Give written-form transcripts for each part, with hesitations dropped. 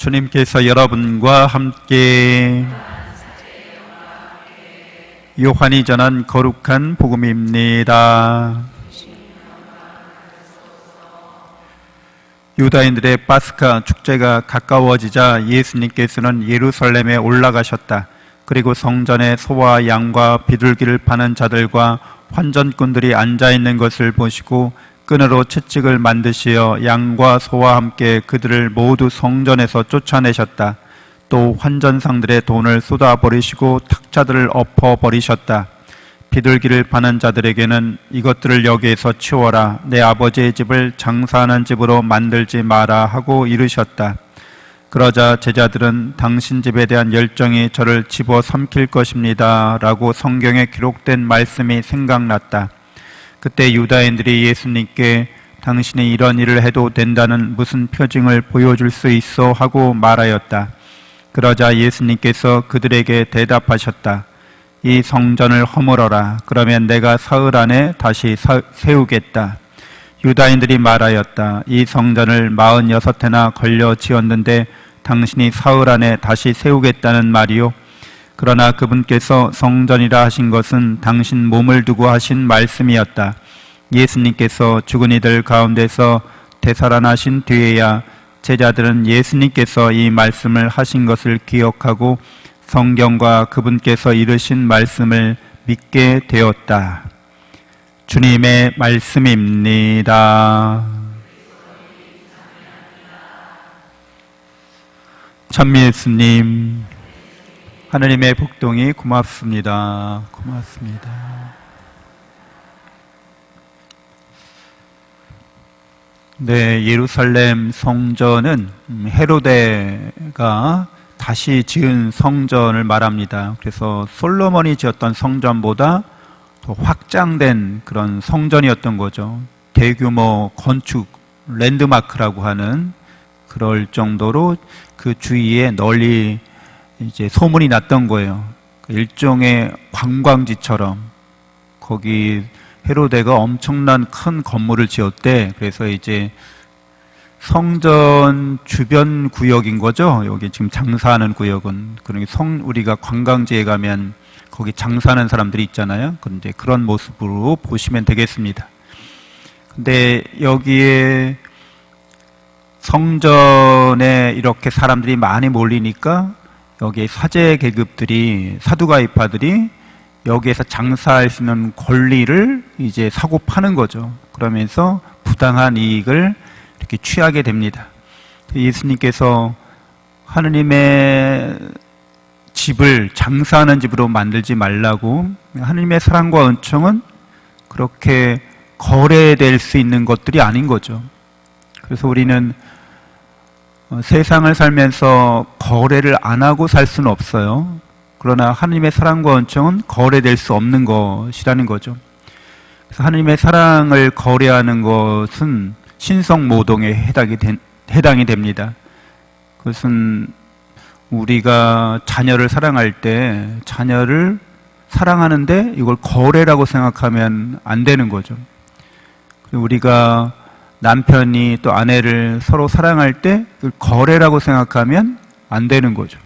주님께서 여러분과 함께 요한이 전한 거룩한 복음입니다. 유다인들의 파스카 축제가 가까워지자 예수님께서는 예루살렘에 올라가셨다. 그리고 성전에 소와 양과 비둘기를 파는 자들과 환전꾼들이 앉아있는 것을 보시고 끈으로 채찍을 만드시어 양과 소와 함께 그들을 모두 성전에서 쫓아내셨다. 또 환전상들의 돈을 쏟아버리시고 탁자들을 엎어버리셨다. 비둘기를 파는 자들에게는 이것들을 여기에서 치워라. 내 아버지의 집을 장사하는 집으로 만들지 마라 하고 이르셨다. 그러자 제자들은 당신 집에 대한 열정이 저를 집어삼킬 것입니다 라고 성경에 기록된 말씀이 생각났다. 그때 유다인들이 예수님께 당신이 이런 일을 해도 된다는 무슨 표징을 보여줄 수 있어 하고 말하였다. 그러자 예수님께서 그들에게 대답하셨다. 이 성전을 허물어라. 그러면 내가 사흘 안에 다시 세우겠다. 유다인들이 말하였다. 이 성전을 46해나 걸려 지었는데 당신이 사흘 안에 다시 세우겠다는 말이요. 그러나 그분께서 성전이라 하신 것은 당신 몸을 두고 하신 말씀이었다. 예수님께서 죽은 이들 가운데서 되살아나신 뒤에야 제자들은 예수님께서 이 말씀을 하신 것을 기억하고 성경과 그분께서 이르신 말씀을 믿게 되었다. 주님의 말씀입니다. 찬미 예수님, 하느님의 복동이 고맙습니다. 고맙습니다. 네, 예루살렘 성전은 헤로데가 다시 지은 성전을 말합니다. 그래서 솔로몬이 지었던 성전보다 더 확장된 그런 성전이었던 거죠. 대규모 건축, 랜드마크라고 하는 그럴 정도로 그 주위에 널리 이제 소문이 났던 거예요. 일종의 관광지처럼 거기 헤로데가 엄청난 큰 건물을 지었대. 그래서 이제 성전 주변 구역인 거죠. 여기 지금 장사하는 구역은. 그러니까 우리가 관광지에 가면 거기 장사하는 사람들이 있잖아요. 그런데 그런 모습으로 보시면 되겠습니다. 근데 여기에 성전에 이렇게 사람들이 많이 몰리니까 여기에 사제 계급들이, 사두가이파들이 여기에서 장사할 수 있는 권리를 이제 사고 파는 거죠. 그러면서 부당한 이익을 이렇게 취하게 됩니다. 예수님께서 하느님의 집을 장사하는 집으로 만들지 말라고, 하느님의 사랑과 은총은 그렇게 거래될 수 있는 것들이 아닌 거죠. 그래서 우리는 세상을 살면서 거래를 안 하고 살 수는 없어요. 그러나 하느님의 사랑과 은총은 거래될 수 없는 것이라는 거죠. 그래서 하느님의 사랑을 거래하는 것은 신성모독에 해당이 됩니다. 그것은 우리가 자녀를 사랑할 때 자녀를 사랑하는데 이걸 거래라고 생각하면 안 되는 거죠. 우리가 남편이 또 아내를 서로 사랑할 때 그걸 거래라고 생각하면 안 되는 거죠.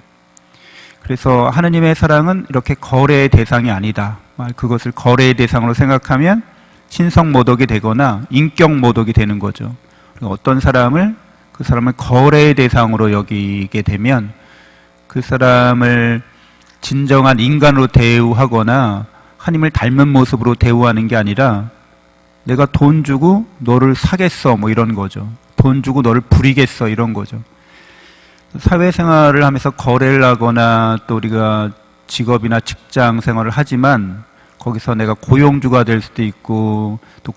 그래서 하느님의 사랑은 이렇게 거래의 대상이 아니다. 그것을 거래의 대상으로 생각하면 신성모독이 되거나 인격모독이 되는 거죠. 어떤 사람을, 그 사람을 거래의 대상으로 여기게 되면 그 사람을 진정한 인간으로 대우하거나 하나님을 닮은 모습으로 대우하는 게 아니라 내가 돈 주고 너를 사겠어 뭐 이런 거죠. 돈 주고 너를 부리겠어 이런 거죠. 사회생활을 하면서 거래를 하거나 또 우리가 직업이나 직장 생활을 하지만 거기서 내가 고용주가 될 수도 있고 또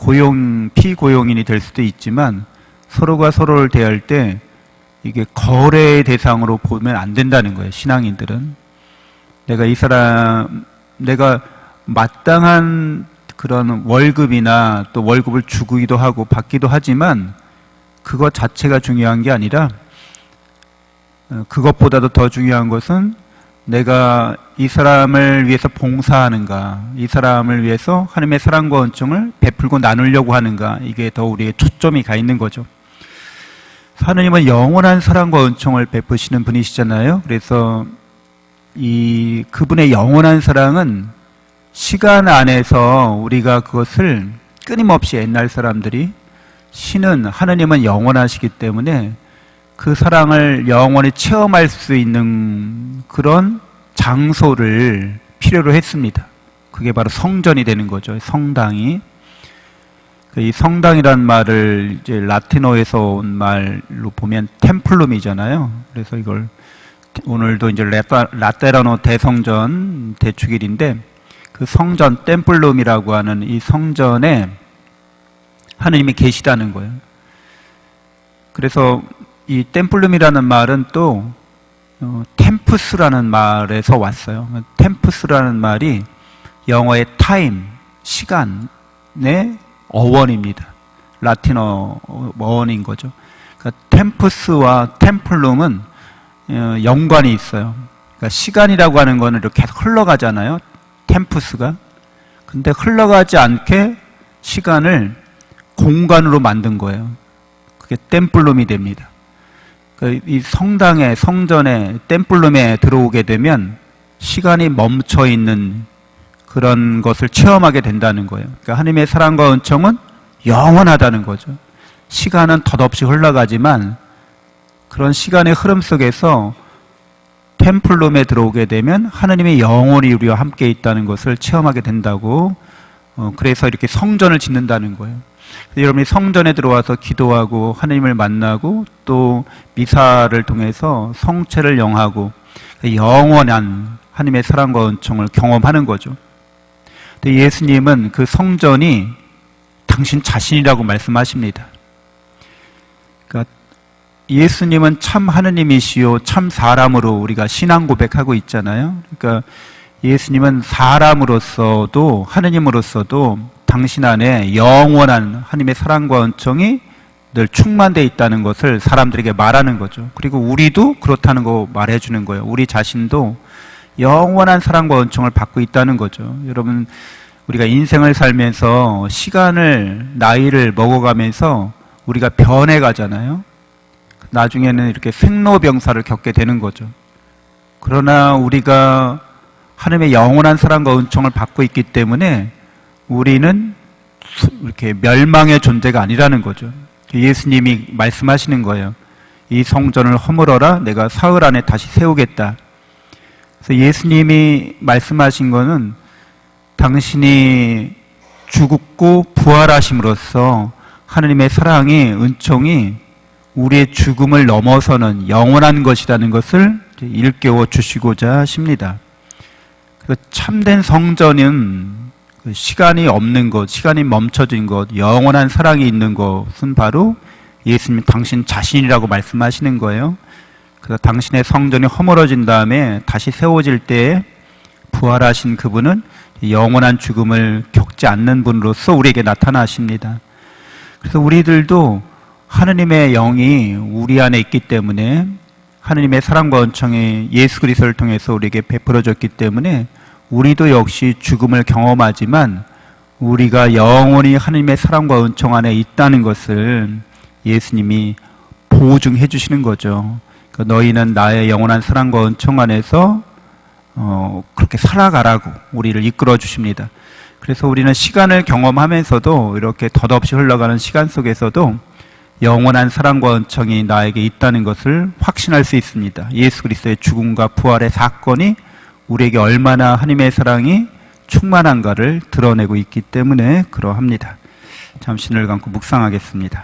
피고용인이 될 수도 있지만 서로가 서로를 대할 때 이게 거래의 대상으로 보면 안 된다는 거예요. 신앙인들은 내가 마땅한 그런 월급이나 또 월급을 주기도 하고 받기도 하지만 그것 자체가 중요한 게 아니라 그것보다도 더 중요한 것은 내가 이 사람을 위해서 봉사하는가, 이 사람을 위해서 하나님의 사랑과 은총을 베풀고 나누려고 하는가, 이게 더 우리의 초점이 가 있는 거죠. 하느님은 영원한 사랑과 은총을 베푸시는 분이시잖아요. 그래서 그분의 영원한 사랑은 시간 안에서 우리가 그것을 끊임없이 옛날 사람들이 하느님은 영원하시기 때문에 그 사랑을 영원히 체험할 수 있는 그런 장소를 필요로 했습니다. 그게 바로 성전이 되는 거죠. 성당이. 이 성당이란 말을 이제 라틴어에서 온 말로 보면 템플룸이잖아요. 그래서 이걸 오늘도 이제 라테라노 대성전 대축일인데 그 성전 템플룸이라고 하는 이 성전에 하느님이 계시다는 거예요. 그래서 이 템플룸이라는 말은 또 템푸스라는 말에서 왔어요. 템푸스라는 말이 영어의 타임, 시간의 어원입니다. 라틴어 어원인 거죠. 그러니까 템푸스와 템플룸은 연관이 있어요. 그러니까 시간이라고 하는 거는 이렇게 계속 흘러가잖아요. 템푸스가. 근데 흘러가지 않게 시간을 공간으로 만든 거예요. 그게 템플룸이 됩니다. 그러니까 이 성전에 템플룸에 들어오게 되면 시간이 멈춰 있는 그런 것을 체험하게 된다는 거예요. 그러니까 하나님의 사랑과 은총은 영원하다는 거죠. 시간은 덧없이 흘러가지만 그런 시간의 흐름 속에서 템플룸에 들어오게 되면 하나님의 영원히 우리와 함께 있다는 것을 체험하게 된다고, 그래서 이렇게 성전을 짓는다는 거예요. 여러분이 성전에 들어와서 기도하고 하나님을 만나고 또 미사를 통해서 성체를 영하고 영원한 하나님의 사랑과 은총을 경험하는 거죠. 근데 예수님은 그 성전이 당신 자신이라고 말씀하십니다. 그러니까 예수님은 참 하느님이시요 참 사람으로 우리가 신앙 고백하고 있잖아요. 그러니까 예수님은 사람으로서도 하느님으로서도 당신 안에 영원한 하나님의 사랑과 은총이 늘 충만되어 있다는 것을 사람들에게 말하는 거죠. 그리고 우리도 그렇다는 거 말해주는 거예요. 우리 자신도 영원한 사랑과 은총을 받고 있다는 거죠. 여러분, 우리가 인생을 살면서 나이를 먹어가면서 우리가 변해가잖아요. 나중에는 이렇게 생로병사를 겪게 되는 거죠. 그러나 우리가 하나님의 영원한 사랑과 은총을 받고 있기 때문에 우리는 이렇게 멸망의 존재가 아니라는 거죠. 예수님이 말씀하시는 거예요. 이 성전을 허물어라, 내가 사흘 안에 다시 세우겠다. 그래서 예수님이 말씀하신 거는 당신이 죽고 부활하심으로써 하나님의 사랑이, 은총이 우리의 죽음을 넘어서는 영원한 것이라는 것을 일깨워 주시고자 하십니다. 참된 성전은 시간이 없는 것, 시간이 멈춰진 것, 영원한 사랑이 있는 것은 바로 예수님 당신 자신이라고 말씀하시는 거예요. 그래서 당신의 성전이 허물어진 다음에 다시 세워질 때에 부활하신 그분은 영원한 죽음을 겪지 않는 분으로서 우리에게 나타나십니다. 그래서 우리들도 하느님의 영이 우리 안에 있기 때문에 하느님의 사랑과 은총이 예수 그리스도를 통해서 우리에게 베풀어졌기 때문에 우리도 역시 죽음을 경험하지만 우리가 영원히 하느님의 사랑과 은총 안에 있다는 것을 예수님이 보증해 주시는 거죠. 그러니까 너희는 나의 영원한 사랑과 은총 안에서 그렇게 살아가라고 우리를 이끌어 주십니다. 그래서 우리는 시간을 경험하면서도 이렇게 덧없이 흘러가는 시간 속에서도 영원한 사랑과 은총이 나에게 있다는 것을 확신할 수 있습니다. 예수 그리스도의 죽음과 부활의 사건이 우리에게 얼마나 하나님의 사랑이 충만한가를 드러내고 있기 때문에 그러합니다. 잠시 눈을 감고 묵상하겠습니다.